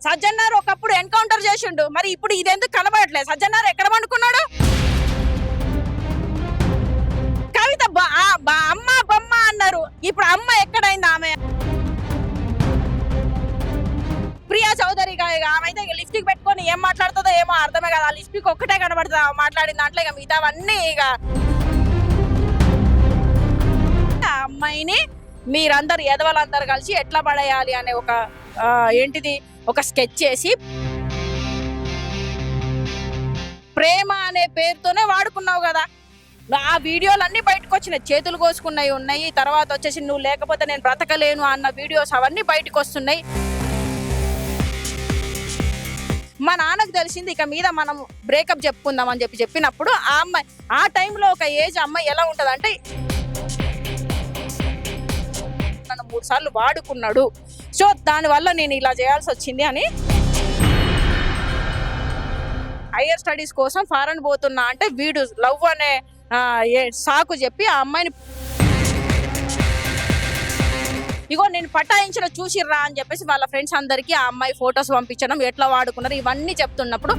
సజ్జన్నారు ఒకప్పుడు ఎన్కౌంటర్ చేసిండు, మరి ఇప్పుడు ఇదెందుకు కనబడట్లేదు? సజ్జన్నారు ఎక్కడ పండుకున్నాడు? కవిత అమ్మ బొమ్మ అన్నారు, ఇప్పుడు అమ్మ ఎక్కడైంది? ఆమె ప్రియా చౌదరి ఆమె అయితే లిప్స్టిక్ పెట్టుకొని ఏం మాట్లాడుతుందో ఏమో అర్థమే కదా. ఆ లిప్స్టిక్ ఒక్కటే కనబడుతుంది మాట్లాడిన దాంట్లో, ఇక మిగతావన్నీ ఇక అమ్మాయిని మీరందరు ఎదవలందరూ కలిసి ఎట్లా పడేయాలి అనే ఒక ఏంటిది ఒక స్కెచ్ చేసి ప్రేమ అనే పేరుతోనే వాడుకున్నావు కదా. ఆ వీడియోలు అన్ని బయటకు వచ్చినాయి, చేతులు కోసుకున్నాయి ఉన్నాయి, తర్వాత వచ్చేసి నువ్వు లేకపోతే నేను బ్రతకలేను అన్న వీడియోస్ అవన్నీ బయటకు వస్తున్నాయి. మా నాన్నకు తెలిసింది ఇక మీద మనం బ్రేకప్ చెప్పుకుందాం అని చెప్పినప్పుడు ఆ అమ్మాయి ఆ టైంలో ఒక ఏజ్ అమ్మాయి ఎలా ఉంటదంటే, నన్ను 3 సార్లు వాడుకున్నాడు, సో దానివల్ల నేను ఇలా చేయాల్సి వచ్చింది అని హైయర్ స్టడీస్ కోసం ఫారెన్ పోతున్నా అంటే వీడు లవ్ అనే సాకు చెప్పి ఆ అమ్మాయిని ఇగో నేను పటాయించిన చూసిర్రా అని చెప్పేసి వాళ్ళ ఫ్రెండ్స్ అందరికీ ఆ అమ్మాయి ఫొటోస్ పంపించడం, ఎట్లా వాడుకున్నారు ఇవన్నీ చెప్తున్నప్పుడు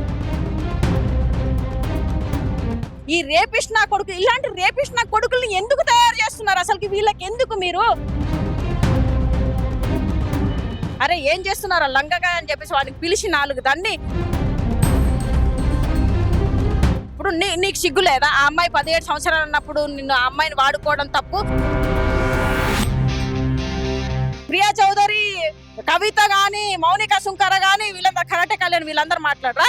ఈ రేపిస్ట్ నా కొడుకు, ఇలాంటి రేపిస్ట్ నా కొడుకుల్ని ఎందుకు తయారు చేస్తున్నారు? అసలుకి వీళ్ళకి ఎందుకు మీరు? అరే ఏం చేస్తున్నారా లంగగా అని చెప్పేసి వాడిని పిలిచి 4 దాన్ని. ఇప్పుడు నీకు సిగ్గు లేదా? ఆ అమ్మాయి 17 సంవత్సరాలు ఉన్నప్పుడు నిన్ను ఆ అమ్మాయిని వాడుకోవడం తప్పు. ప్రియా చౌదరి, కవిత గాని, మౌనిక సుంకర గాని, వీళ్ళందరూ కరాటే కళ్యాణ్ వీళ్ళందరూ మాట్లాడరా?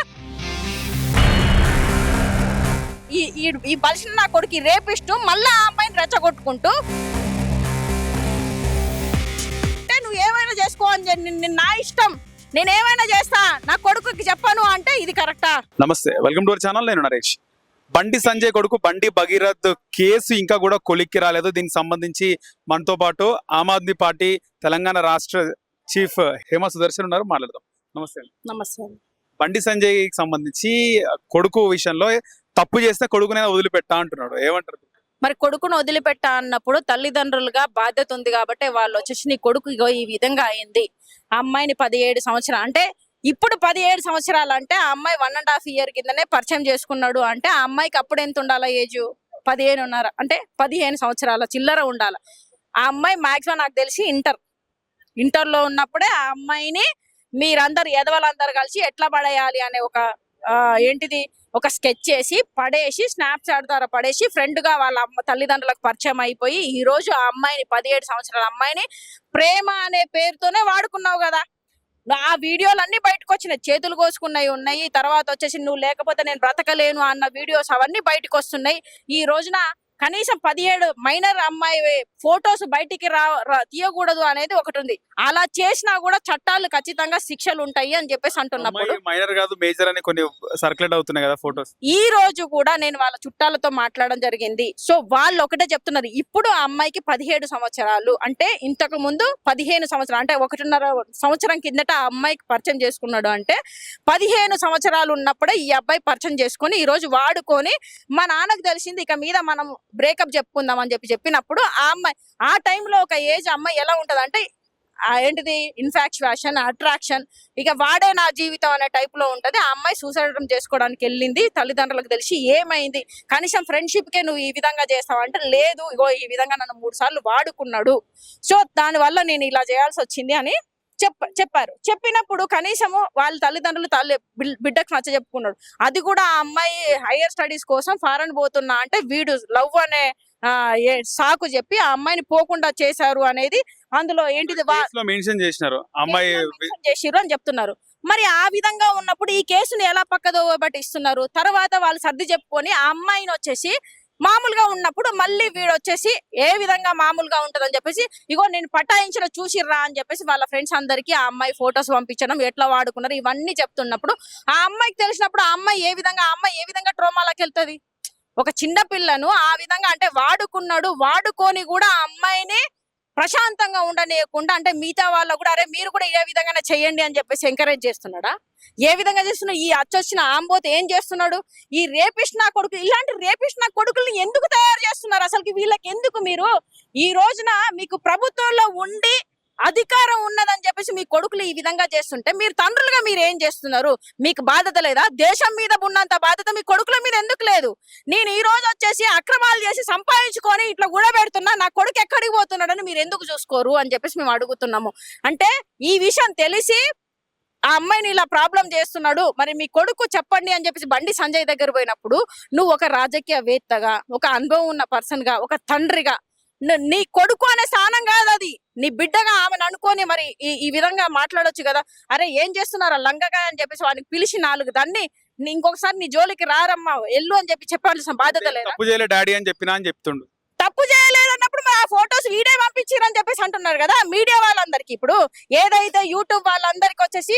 ఈ బలిసిన నా కొడుకు రేపిస్ట్ మళ్ళా ఆ అమ్మాయిని రెచ్చగొట్టుకుంటూ అంటే నువ్వు ఏమైనా చేసుకో అని నా ఇష్టం, నేనేమైనా చేస్తా, నా కొడుకుకి చెప్పను అంటే ఇది కరెక్టా? నమస్తే, వెల్కమ్ టు అవర్ ఛానల్. నేను నరేష్. బండి సంజయ్ కొడుకు బండి భగీరథ్ కేసు ఇంకా కూడా కొలిక్కి రాలేదు. దీనికి సంబంధించి మనతో పాటు ఆమ్ ఆద్మీ పార్టీ తెలంగాణ రాష్ట్ర చీఫ్ హేమ సుదర్శన్ ఉన్నారు, మాట్లాడదాం. నమస్తే. నమస్తే. బండి సంజయ్ కి సంబంధించి కొడుకు విషయంలో తప్పు చేస్తే కొడుకునే వదిలిపెట్టా అంటున్నాడు, ఏమంటారు? మరి కొడుకును వదిలిపెట్టా అన్నప్పుడు తల్లిదండ్రులుగా బాధ్యత ఉంది కాబట్టి వాళ్ళు వచ్చేసి నీ కొడుకు ఇగో ఈ విధంగా అయింది, ఆ అమ్మాయిని 17 సంవత్సరాలు అంటే ఇప్పుడు 17 సంవత్సరాలు అంటే ఆ అమ్మాయి 1.5 ఇయర్ కిందనే పరిచయం చేసుకున్నాడు అంటే ఆ అమ్మాయికి అప్పుడు ఎంత ఉండాలా ఏజ్? 15.5 అంటే 15 సంవత్సరాల చిల్లర ఉండాలి. ఆ అమ్మాయి మాక్సిమం నాకు తెలిసి ఇంటర్లో ఉన్నప్పుడే ఆ అమ్మాయిని మీరందరు ఎదవలందరూ కలిసి ఎట్లా పడేయాలి అనే ఒక ఏంటిది ఒక స్కెచ్ చేసి పడేసి స్నాప్చాట్ ద్వారా పడేసి ఫ్రెండ్ గా వాళ్ళ తల్లిదండ్రులకు పరిచయం అయిపోయి ఈ రోజు ఆ అమ్మాయిని 17 సంవత్సరాల అమ్మాయిని ప్రేమ అనే పేరుతోనే వాడుకున్నావు కదా. ఆ వీడియోలు అన్ని బయటకు వచ్చినాయి, చేతులు కోసుకున్నాయి ఉన్నాయి, తర్వాత వచ్చేసి నువ్వు లేకపోతే నేను బ్రతకలేను అన్న వీడియోస్ అవన్నీ బయటకు వస్తున్నాయి. ఈ రోజున కనీసం 17 మైనర్ అమ్మాయి ఫొటోస్ బయటికి తీయకూడదు అనేది ఒకటి ఉంది. అలా చేసినా కూడా చట్టాలు ఖచ్చితంగా శిక్షలు ఉంటాయి అని చెప్పేసి అంటున్నప్పుడు మైనర్ కాదు మేజర్ అని కొన్ని సర్క్యులేట్ అవుతున్నాయి కదా ఫొటోస్. ఈ రోజు కూడా నేను వాళ్ళ చుట్టాలతో మాట్లాడడం జరిగింది. సో వాళ్ళు ఒకటే చెప్తున్నారు, ఇప్పుడు ఆ అమ్మాయికి 17 సంవత్సరాలు అంటే ఇంతకు ముందు 15 సంవత్సరాలు అంటే 1.5 సంవత్సరం కిందట ఆ అమ్మాయికి పరిచయం చేసుకున్నాడు అంటే 15 సంవత్సరాలు ఉన్నప్పుడే ఈ అబ్బాయి పరిచయం చేసుకుని ఈ రోజు వాడుకొని మా నాన్నకు తెలిసింది ఇక మీద మనం బ్రేకప్ చెప్పుకుందాం అని చెప్పినప్పుడు ఆ అమ్మాయి ఆ టైంలో ఒక ఏజ్ అమ్మాయి ఎలా ఉంటదంటే ఏంటిది ఇన్ఫాక్చుయేషన్, అట్రాక్షన్, ఇక వాడే నా జీవితం అనే టైప్ లో ఉంటది. ఆ అమ్మాయి సూసైడ్ చేసుకోవడానికి వెళ్ళింది. తల్లిదండ్రులకు తెలిసి ఏమైంది, కనీసం ఫ్రెండ్షిప్ కే నువ్వు ఈ విధంగా చేస్తావు అంటే లేదు, ఇగో ఈ విధంగా నన్ను 3 సార్లు వాడుకున్నాడు, సో దానివల్ల నేను ఇలా చేయాల్సి వచ్చింది అని చెప్పారు. చెప్పినప్పుడు కనీసము వాళ్ళ తల్లిదండ్రులు బిడ్డకు నచ్చ చెప్పుకున్నాడు. అది కూడా ఆ అమ్మాయి హైయర్ స్టడీస్ కోసం ఫారెన్ పోతున్నా అంటే వీడు లవ్ అనే సాకు చెప్పి ఆ అమ్మాయిని పోకుండా చేశారు అనేది అందులో ఏంటిది మెన్షన్ చేసినారు, అమ్మాయి చేసిర్రు అని చెప్తున్నారు. మరి ఆ విధంగా ఉన్నప్పుడు ఈ కేసుని ఎలా పక్కదో పట్టిస్తున్నారు? తర్వాత వాళ్ళు సర్ది చెప్పుకొని ఆ అమ్మాయిని వచ్చేసి మామూలుగా ఉన్నప్పుడు మళ్ళీ వీడు వచ్చేసి ఏ విధంగా మామూలుగా ఉంటదని చెప్పేసి ఇగో నేను పటాయించిన చూసిర్రా అని చెప్పేసి వాళ్ళ ఫ్రెండ్స్ అందరికీ ఆ అమ్మాయి ఫొటోస్ పంపించడం, ఎట్లా వాడుకున్నారు ఇవన్నీ చెప్తున్నప్పుడు ఆ అమ్మాయికి తెలిసినప్పుడు ఆ అమ్మాయి ఏ విధంగా ట్రోమాలోకి వెళ్తుంది? ఒక చిన్న పిల్లను ఆ విధంగా అంటే వాడుకున్నాడు, వాడుకొని కూడా ఆ అమ్మాయిని ప్రశాంతంగా ఉండనీయకుండా అంటే మిగతా వాళ్ళు కూడా అరే మీరు కూడా ఏ విధంగా చేయండి అని చెప్పేసి ఎంకరేజ్ చేస్తున్నాడా? ఏ విధంగా చేస్తున్నాడు? ఈ అచ్చొచ్చిన ఆంబోత్ ఏం చేస్తున్నాడు? ఈ రేపిస్ట్ నా కొడుకు, ఇలాంటి రేపిస్ట్ నా కొడుకుల్ని ఎందుకు తయారు చేస్తున్నారు? అసలుకి వీళ్ళకి ఎందుకు మీరు? ఈ రోజున మీకు ప్రభుత్వంలో ఉండి అధికారం ఉన్నదని చెప్పేసి మీ కొడుకులు ఈ విధంగా చేస్తుంటే మీరు తండ్రులుగా మీరు ఏం చేస్తున్నారు? మీకు బాధ్యత లేదా? దేశం మీద ఉన్నంత బాధ్యత మీ కొడుకుల మీద ఎందుకు లేదు? నేను ఈ రోజు వచ్చేసి అక్రమాలు చేసి సంపాదించుకొని ఇట్లా పెడుతున్నా, నా కొడుకు ఎక్కడికి పోతున్నాడని మీరు ఎందుకు చూసుకోరు అని చెప్పేసి మేము అడుగుతున్నాము. అంటే ఈ విషయం తెలిసి ఆ అమ్మాయిని ఇలా ప్రాబ్లం చేస్తున్నాడు, మరి మీ కొడుకు చెప్పండి అని చెప్పేసి బండి సంజయ్ దగ్గర పోయినప్పుడు నువ్వు ఒక రాజకీయవేత్తగా, ఒక అనుభవం ఉన్న పర్సన్ గా, ఒక తండ్రిగా, నీ కొడుకు అనే స్థానం కాదు అది, నీ బిడ్డగా ఆమెను అనుకొని మరి ఈ విధంగా మాట్లాడొచ్చు కదా. అరే ఏం చేస్తున్నారా లంగగా అని చెప్పేసి వాడిని పిలిచి 4 దాన్ని ఇంకొకసారి నీ జోలికి రారమ్మా ఎల్లు అని చెప్పి చెప్పాల్సిన బాధ్యత లేదా? తప్పు చేయలే డాడీ అని చెప్పినా అని చెప్తుండు. తప్పు చేయలేదన్నప్పుడు మరి ఆ ఫొటోస్ వీడియో పంపించారని చెప్పేసి అంటున్నారు కదా మీడియా వాళ్ళందరికి. ఇప్పుడు ఏదైతే యూట్యూబ్ వాళ్ళందరికి వచ్చేసి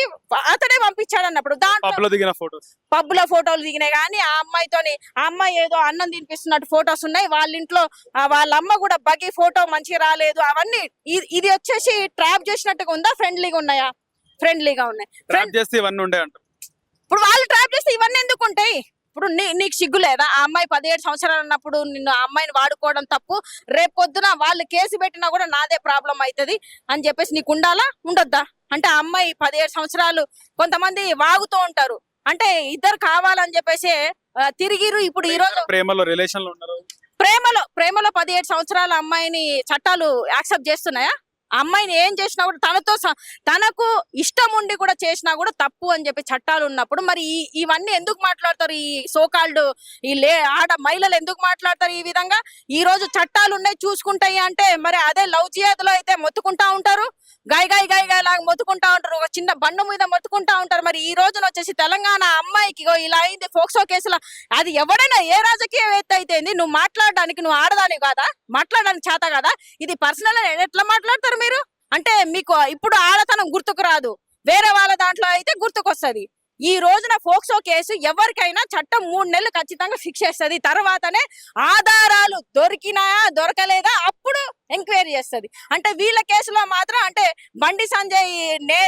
అతడే పంపించాడు అన్నప్పుడు పబ్లో దిగిన ఫోటోస్, పబ్బుల ఫోటోలు దిగినాయి కానీ ఆ అమ్మాయితోని, ఆ అమ్మాయి ఏదో అన్నం తినిపిస్తున్నట్టు ఫొటోస్ ఉన్నాయి. వాళ్ళ ఇంట్లో వాళ్ళ అమ్మ కూడా బగి ఫోటో మంచిగా రాలేదు అవన్నీ. ఇది వచ్చేసి ట్రాప్ చేసినట్టుగా ఉందా, ఫ్రెండ్లీగా ఉన్నాయా? ఫ్రెండ్లీగా ఉన్నాయి. ట్రాప్ చేస్తే ఇవన్నీ ఉండే అంట. ఇప్పుడు వాళ్ళు ట్రాప్ చేస్తే ఇవన్నీ ఎందుకు ఉంటాయి? ఇప్పుడు నీకు సిగ్గు లేదా? ఆ అమ్మాయి 17 సంవత్సరాలు ఉన్నప్పుడు నిన్ను ఆ అమ్మాయిని వాడుకోవడం తప్పు, రేపు పొద్దున వాళ్ళు కేసు పెట్టినా కూడా నాదే ప్రాబ్లం అవుతుంది అని చెప్పేసి నీకు ఉండాలా ఉండొద్దా? అంటే ఆ అమ్మాయి 17 సంవత్సరాలు, కొంతమంది వాగుతూ ఉంటారు అంటే ఇద్దరు కావాలని చెప్పేసి తిరిగిరు. ఇప్పుడు ఈ రోజు ప్రేమలో రిలేషన్ లో ఉన్నారు. ప్రేమలో 17 సంవత్సరాల అమ్మాయిని చట్టాలు యాక్సెప్ట్ చేస్తున్నాయా? అమ్మాయిని ఏం చేసినా కూడా తనకు ఇష్టం ఉండి కూడా చేసినా కూడా తప్పు అని చెప్పి చట్టాలు ఉన్నప్పుడు మరి ఇవన్నీ ఎందుకు మాట్లాడతారు? ఈ సోకాల్డ్ ఆడ మహిళలు ఎందుకు మాట్లాడతారు ఈ విధంగా? ఈ రోజు చట్టాలు ఉన్నాయి చూసుకుంటాయి అంటే మరి అదే లవ్ జిహాద్లో అయితే మొత్తుకుంటా ఉంటారు, గాయ లాగా మొత్తుకుంటా ఉంటారు, ఒక చిన్న బండ మీద మొత్తుకుంటా ఉంటారు. మరి ఈ రోజున వచ్చేసి తెలంగాణ అమ్మాయికి ఇలా అయింది ఫోక్సో కేసులో, అది ఎవరైనా ఏ రాజకీయవేత్త అయితే నువ్వు మాట్లాడడానికి, నువ్వు ఆడదాని కాదా? మాట్లాడడానికి చేత కదా? ఇది పర్సనల్ ఎట్లా మాట్లాడతారు మీరు? అంటే మీకు ఇప్పుడు ఆడతనం గుర్తుకు రాదు, వేరే వాళ్ళ దాంట్లో అయితే గుర్తుకొస్తుంది. ఈ రోజున ఫోక్సో కేసు ఎవరికైనా చట్టం 3 నెలలు ఖచ్చితంగా ఫిక్స్ చేస్తుంది. తర్వాతనే ఆధారాలు దొరికినాయా దొరకలేదా అప్పుడు ఎంక్వైరీ చేస్తుంది. అంటే వీళ్ళ కేసులో మాత్రం అంటే బండి సంజయ్ అంటే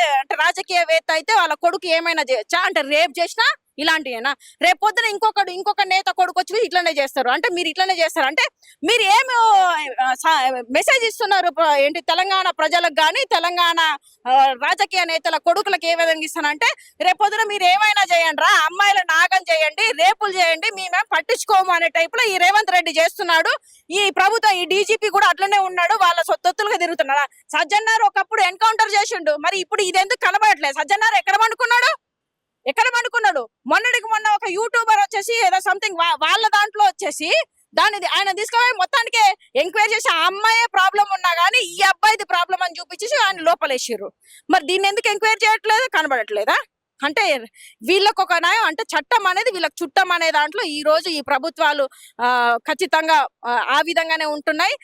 రాజకీయవేత్త అయితే వాళ్ళ కొడుకు ఏమైనా చేయొచ్చా? అంటే రేప్ చేసినా ఇలాంటివేనా? రేపు పొద్దున ఇంకొక నేత కొడుకు వచ్చి ఇట్లనే చేస్తారు అంటే మీరు ఇట్లనే చేస్తారు అంటే మీరు ఏమి మెసేజ్ ఇస్తున్నారు? ఏంటి తెలంగాణ ప్రజలకు కానీ తెలంగాణ రాజకీయ నేతల కొడుకులకు ఏ విధంగా ఇస్తానంటే రేపు పొద్దున మీరు ఏమైనా చేయండి రా, అమ్మాయిల నాగం చేయండి, రేపులు చేయండి, మేమేం పట్టించుకోము అనే టైప్ లో ఈ రేవంత్ రెడ్డి చేస్తున్నాడు. ఈ ప్రభుత్వం, ఈ డీజీపీ కూడా అట్లనే ఉన్నాడు, వాళ్ళ సొత్తులుగా తిరుగుతున్నాడు. సజ్జన్నారు ఒకప్పుడు ఎన్కౌంటర్ చేసిండు, మరి ఇప్పుడు ఇది ఎందుకు కనబడట్లేదు? సజ్జన్నారు ఎక్కడ పండుకున్నాడు? మొన్నటికి మొన్న ఒక యూట్యూబర్ వచ్చేసి ఏదో సంథింగ్ వాళ్ళ దాంట్లో వచ్చేసి ఆయన తీసుకుపోయి మొత్తానికి ఎంక్వైరీ చేసి ఆ అమ్మాయే ప్రాబ్లం ఉన్నా గానీ ఈ అబ్బాయిది ప్రాబ్లం అని చూపించేసి ఆయన లోపలేసారు. మరి దీన్ని ఎందుకు ఎంక్వైరీ చేయట్లేదు? కనబడట్లేదా? అంటే వీళ్ళకు ఒక న్యాయం అంటే చట్టం అనేది వీళ్ళకి చుట్టం అనే దాంట్లో ఈ రోజు ఈ ప్రభుత్వాలు ఖచ్చితంగా ఆ విధంగానే ఉంటున్నాయి.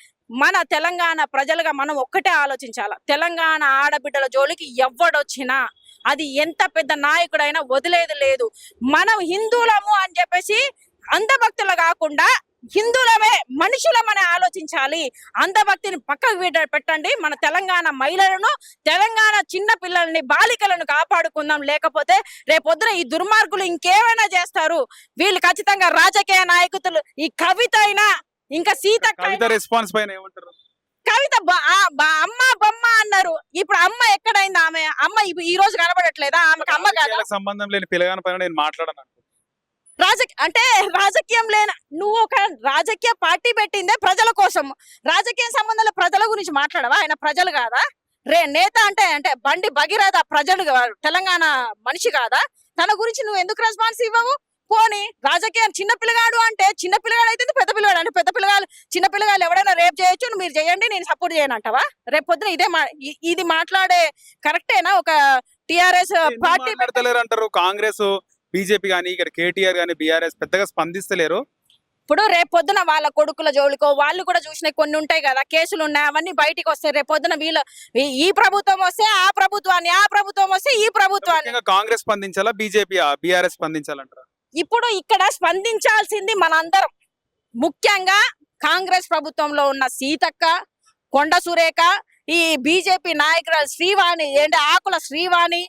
మన తెలంగాణ ప్రజలుగా మనం ఒక్కటే ఆలోచించాల, తెలంగాణ ఆడబిడ్డల జోలికి ఎవడొచ్చినా అది ఎంత పెద్ద నాయకుడైనా వదిలేది లేదు. మనం హిందువులము అని చెప్పేసి అంధభక్తులు కాకుండా హిందువులమే మనుషులమని ఆలోచించాలి. అంధభక్తిని పక్కకు పెట్టండి. మన తెలంగాణ మహిళలను, తెలంగాణ చిన్న పిల్లల్ని, బాలికలను కాపాడుకుందాం. లేకపోతే రేపొద్దున ఈ దుర్మార్గులు ఇంకేమైనా చేస్తారు. వీళ్ళు ఖచ్చితంగా రాజకీయ నాయకులు, ఈ కవిత అయినా ఇంకా సీత రెస్పాన్స్ పైన ఏమంటారు? కవిత అమ్మ బొమ్మ అన్నారు, ఇప్పుడు అమ్మ ఎక్కడైంది? అమ్మ ఈ రోజు కనబడట్లేదా? ఆమెకు అమ్మ కాదా? సంబంధం లేని పిల్లగాని పైన నేను మాట్లాడను. అంటే రాజకీయం నువ్వు ఒక రాజకీయ పార్టీ పెట్టిందే ప్రజల కోసం, రాజకీయ సంబంధాల ప్రజల గురించి మాట్లాడవా? ఆయన ప్రజలు కాదా? నేత అంటే బండి భగీరథ ప్రజలు తెలంగాణ మనిషి కాదా? తన గురించి నువ్వు ఎందుకు రెస్పాన్స్ ఇవ్వవు? పోనీ రాజకీయం చిన్న పిల్లగాడు అంటే చిన్న పిల్లగాడు అయితే పెద్ద పిల్లగాడు అంటే పెద్ద పిల్లగాడు, చిన్న పిల్లగాళ్ళు ఎవరైనా రేపు చేయొచ్చు, మీరు చేయండి, నేను సపోర్ట్ చేయను అంటావా? రేపు పొద్దున ఇది మాట్లాడే కరెక్టేనా? ఒక టిఆర్ఎస్ పార్టీ అంటారు, కాంగ్రెస్ బీజేపీ కానీ ఇక్కడ కేటీఆర్ కానీ బీఆర్ఎస్ పెద్దగా స్పందిస్తలేరు. ఇప్పుడు రేపు పొద్దున వాళ్ళ కొడుకుల జోలికో వాళ్ళు కూడా చూసిన కొన్ని ఉంటాయి కదా, కేసులు ఉన్నాయి, అవన్నీ బయటికి వస్తాయి. రేపు పొద్దున ఈ ప్రభుత్వం వస్తే ఆ ప్రభుత్వాన్ని, ఆ ప్రభుత్వం వస్తే ఈ ప్రభుత్వాన్ని. కాంగ్రెస్ స్పందించాలా, బీజేపీ బీఆర్ఎస్ స్పందించాలంటారా? ఇప్పుడు ఇక్కడ స్పందించాల్సింది మనందరం. ముఖ్యంగా కాంగ్రెస్ ప్రభుత్వంలో ఉన్న సీతక్క, కొండ సురేఖ, ఈ బీజేపీ నాయకురాలు శ్రీవాణి, ఆకుల శ్రీవాణి,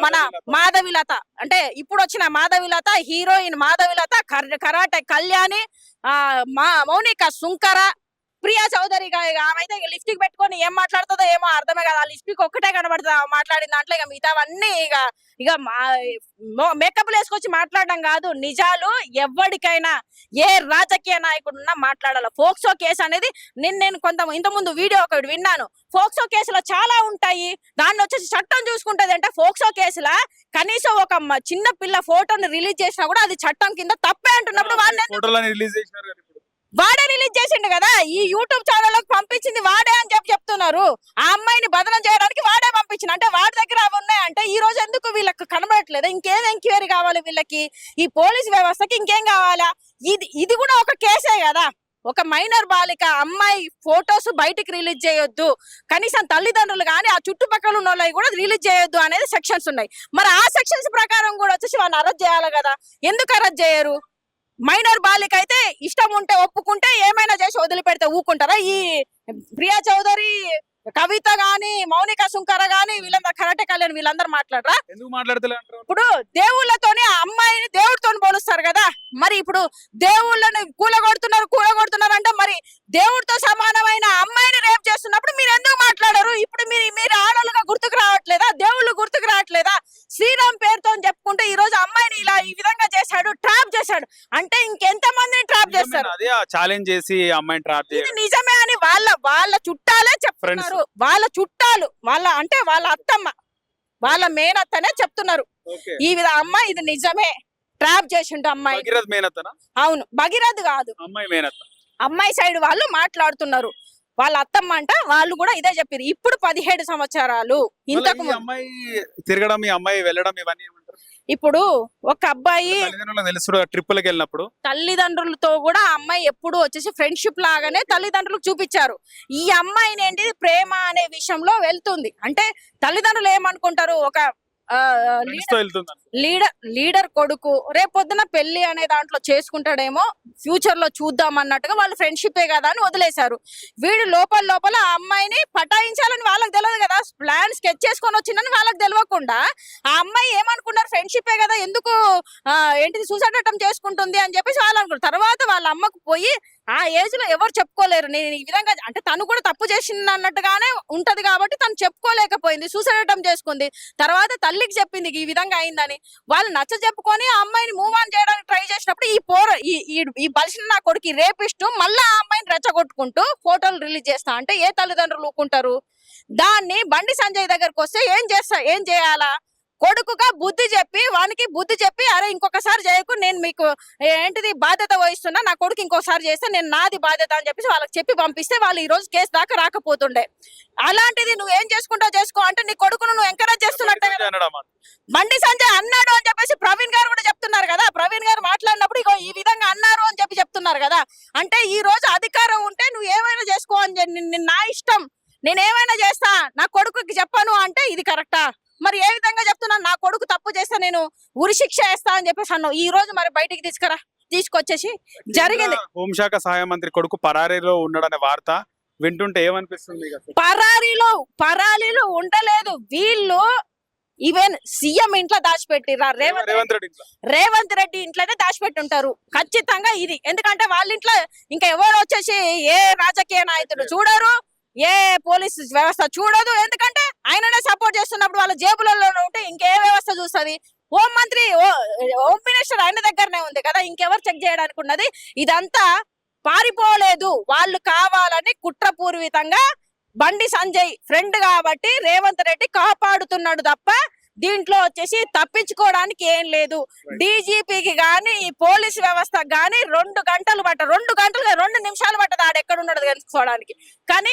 మన మాధవిలత, అంటే ఇప్పుడు వచ్చిన మాధవిలత, హీరోయిన్ మాధవిలత, కరాటే కళ్యాణి, మౌనిక సుంకర, ప్రియా చౌదరి ఆమె అయితే లిప్స్టిక్ పెట్టుకొని ఏం మాట్లాడుతుందో ఏమో అర్థమే కదా, ఆ లిప్స్టిక్ ఒక్కటే కనబడుతుంది ఆమె మాట్లాడిన దాంట్లో. ఇక మిగతావన్నీ ఇక మేకప్ వేసుకొచ్చి మాట్లాడడం కాదు, నిజాలు ఎవరికైనా ఏ రాజకీయ నాయకుడున్నా మాట్లాడాలి. ఫోక్సో కేసు అనేది నేను ఇంతకుముందు వీడియో ఒకటి విన్నాను. ఫోక్సో కేసులో చాలా ఉంటాయి, దాన్ని వచ్చేసి చట్టం చూసుకుంటది. అంటే ఫోక్సో కేసులా కనీసం ఒక చిన్న పిల్ల ఫోటోని రిలీజ్ చేసినా కూడా అది చట్టం కింద తప్పే అంటున్నప్పుడు వాడే రిలీజ్ చేసిండు కదా, ఈ యూట్యూబ్ ఛానల్ పంపించింది వాడే అని చెప్తున్నారు. ఆ అమ్మాయిని బదనం చేయడానికి వాడే పంపించింది. అంటే వాడి దగ్గర అవి ఉన్నాయంటే ఈ రోజు ఎందుకు వీళ్ళకి కనబడట్లేదు? ఇంకేం ఎంక్వైరీ కావాలి వీళ్ళకి? ఈ పోలీస్ వ్యవస్థకి ఇంకేం కావాలా? ఇది కూడా ఒక కేసే కదా. ఒక మైనర్ బాలిక అమ్మాయి ఫోటోస్ బయటికి రిలీజ్ చేయొద్దు, కనీసం తల్లిదండ్రులు కానీ ఆ చుట్టుపక్కల ఉన్న వాళ్ళవి కూడా రిలీజ్ చేయొద్దు అనేది సెక్షన్స్ ఉన్నాయి. మరి ఆ సెక్షన్స్ ప్రకారం కూడా వచ్చేసి వాళ్ళని అరెస్ట్ చేయాలి కదా, ఎందుకు అరెస్ట్ చేయరు? మైనర్ బాలిక అయితే ఇష్టం ఉంటే ఒప్పుకుంటే ఏమైనా చేసి వదిలిపెడితే ఊకుంటారా? ఈ ప్రియా చౌదరి, కవిత గాని, మౌనిక సుంకర గాని, వీళ్ళందరూ కరాటే కళ్యాణ్ వీళ్ళందరూ మాట్లాడరా? ఎందుకు మాట్లాడతలే? ఇప్పుడు దేవుళ్ళతోనే ఆ అమ్మాయిని దేవుడితో పోలుస్తారు కదా, మరి ఇప్పుడు దేవుళ్ళని కూలగొడుతున్నారు అంటే మరి దేవుడితో సమానమైన అమ్మాయిని రేప్ చేస్తున్నప్పుడు మీరు ఎందుకు మాట్లాడరు? ఇప్పుడు మీరు ఆడలుగా గుర్తుకు రావట్లేదా? దేవుళ్ళు గుర్తుకు రావట్లేదా? శ్రీరామ్ పేరుతో చెప్పుకుంటే ఈ రోజు అమ్మాయిని ఇలా ఈ విధంగా చేశాడు, ట్రాప్ చేశాడు అంటే ఇంకెంత మందిని ట్రాప్ చేస్తారు? అదే ఛాలెంజ్ చేసి అమ్మాయిని ట్రాప్ ఇది నిజమే అని వాళ్ళ చుట్టాలే చెప్తున్నారు. వాళ్ళ చుట్టాలు, వాళ్ళ అత్తమ్మ, వాళ్ళ మేనత్తనే చెప్తున్నారు ఈ విధ అమ్మాయి ఇది నిజమే ట్రాప్ చేసిండు అమ్మాయి. అవును, భగీరథ్ కాదు, అమ్మాయి సైడ్ వాళ్ళు మాట్లాడుతున్నారు. వాళ్ళ అత్తమ్మ అంట, వాళ్ళు కూడా ఇదే చెప్పారు. ఇప్పుడు 17 సంవత్సరాలు ఇంతకు అమ్మాయి తిరగడం, ఈ అమ్మాయి వెళ్ళడం, ఇవన్నీ ఇప్పుడు ఒక అబ్బాయి తెలుసు ట్రిప్పులకు వెళ్ళినప్పుడు తల్లిదండ్రులతో కూడా ఆ అమ్మాయి ఎప్పుడు వచ్చేసి ఫ్రెండ్షిప్ లాగానే తల్లిదండ్రులకు చూపించారు. ఈ అమ్మాయిని ఏంటి ప్రేమ అనే విషయంలో వెళ్తుంది అంటే తల్లిదండ్రులు ఏమనుకుంటారు? ఒక లీడర్ కొడుకు రేపొద్దున పెళ్లి అనే దాంట్లో చేసుకుంటాడేమో, ఫ్యూచర్ లో చూద్దాం అన్నట్టుగా వాళ్ళు ఫ్రెండ్షిపే కదా అని వదిలేశారు. వీడు లోపల ఆ అమ్మాయిని పటాయించాలని వాళ్ళకి తెలియదు కదా, ప్లాన్ స్కెచ్ చేసుకొని వచ్చిందని వాళ్ళకి తెలియకుండా ఆ అమ్మాయి ఏమనుకున్నారు? ఫ్రెండ్షిపే కదా, ఎందుకు ఏంటిది సూసైడ్ అటెంప్ట్ చేసుకుంటుంది అని చెప్పేసి వాళ్ళు అనుకున్నారు. తర్వాత వాళ్ళ అమ్మకు పోయి ఆ ఏజ్ లో ఎవరు చెప్పుకోలేరు నేను ఈ విధంగా, అంటే తను కూడా తప్పు చేసింది అన్నట్టుగానే ఉంటది కాబట్టి తను చెప్పుకోలేకపోయింది, సూసైడ్ అటెంప్ట్ చేసుకుంది. తర్వాత తల్లికి చెప్పింది ఈ విధంగా అయిందని. వాళ్ళు నచ్చ చెప్పుకొని ఆ అమ్మాయిని మూవ్ ఆన్ చేయడానికి ట్రై చేసినప్పుడు ఈ బలిసిన నా కొడుకు రేపిస్తూ మళ్ళీ ఆ అమ్మాయిని రెచ్చగొట్టుకుంటూ ఫోటోలు రిలీజ్ చేస్తా అంటే ఏ తల్లిదండ్రులు ఊకుంటారు? దాన్ని బండి సంజయ్ దగ్గరకు వస్తే ఏం చేయాలా? కొడుకుగా వానికి బుద్ధి చెప్పి అరే ఇంకొకసారి చేయకు, నేను మీకు ఏంటిది బాధ్యత వహిస్తున్నా, నా కొడుకు ఇంకోసారి చేస్తే నేను నాది బాధ్యత అని చెప్పేసి వాళ్ళకి చెప్పి పంపిస్తే వాళ్ళు ఈ రోజు కేసు దాకా రాకపోతుండే. అలాంటిది నువ్వు ఏం చేసుకుంటావు చేసుకో అంటే నీ కొడుకును నువ్వు ఎంకరేజ్ చేస్తున్నట్టే కదా. బండి సంజయ్ అన్నాడు అని చెప్పేసి ప్రవీణ్ గారు కూడా చెప్తున్నారు కదా. ప్రవీణ్ గారు మాట్లాడినప్పుడు ఇగో ఈ విధంగా అన్నారు అని చెప్తున్నారు కదా. అంటే ఈ రోజు అధికారం ఉంటే నువ్వు ఏమైనా చేసుకో అని నా ఇష్టం, నేను ఏమైనా చేస్తా, నా కొడుకుకి చెప్పను అంటే ఇది కరెక్టా? మరి ఏ విధంగా చెప్తున్నా? నా కొడుకు తప్పు చేస్తే నేను ఉరి శిక్ష వేస్తా అని చెప్పేసి అన్నావు. ఈ రోజు మరి బయటికి తీసుకొచ్చేసి జరిగింది. హోంశాఖ సహాయ మంత్రి కొడుకు పరారీలో ఉన్నాడనే వార్త వింటుంటే ఏమనిపిస్తుంది? పరారీలో ఉండలేదు వీళ్ళు, ఈవెన్ సీఎం ఇంట్లో దాచిపెట్టిరా, రేవంత్ రెడ్డి ఇంట్లోనే దాచిపెట్టి ఉంటారు ఖచ్చితంగా ఇది. ఎందుకంటే వాళ్ళ ఇంట్లో ఇంకా ఎవరు వచ్చేసి ఏ రాజకీయ నాయకుడు చూడరు, ఏ పోలీస్ వ్యవస్థ చూడదు. ఎందుకంటే ఆయననే సపోర్ట్ చేస్తున్నప్పుడు వాళ్ళ జేబులలో ఉంటే ఇంకే వ్యవస్థ చూస్తుంది? హోం మినిస్టర్ ఆయన దగ్గరనే ఉంది కదా, ఇంకెవరు చెక్ చేయడానికి ఉన్నది? ఇదంతా పారిపోలేదు, వాళ్ళు కావాలని కుట్రపూర్వితంగా బండి సంజయ్ ఫ్రెండ్ కాబట్టి రేవంత్ రెడ్డి కాపాడుతున్నాడు తప్ప దీంట్లో వచ్చేసి తప్పించుకోవడానికి ఏం లేదు. డీజీపీకి గాని ఈ పోలీసు వ్యవస్థ గాని 2 నిమిషాలు పట్టదు ఆడెక్కడున్నాడు తెలుసుకోవడానికి. కానీ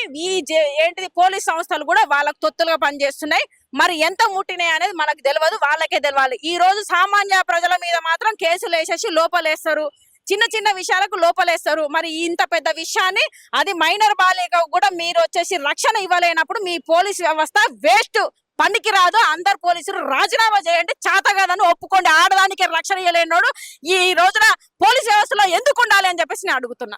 ఏంటిది పోలీస్ సంస్థలు కూడా వాళ్ళకు తొత్తులుగా పనిచేస్తున్నాయి. మరి ఎంత ముట్టినాయి అనేది మనకు తెలియదు, వాళ్ళకే తెలియాలి. ఈ రోజు సామాన్య ప్రజల మీద మాత్రం కేసులు వేసేసి లోపలేస్తారు, చిన్న విషయాలకు లోపలేస్తారు. మరి ఇంత పెద్ద విషయాన్ని, అది మైనర్ బాలిక కూడా మీరు వచ్చేసి రక్షణ ఇవ్వలేనప్పుడు మీ పోలీస్ వ్యవస్థ వేస్ట్, పనికి రాదు. అందరు పోలీసులు రాజీనామా చేయండి, చేత కాదని ఒప్పుకోండి. ఆడదానికి రక్షణ ఇవ్వలేనోడు ఈ రోజున పోలీస్ వ్యవస్థలో ఎందుకు ఉండాలి అని చెప్పేసి నేను అడుగుతున్నా.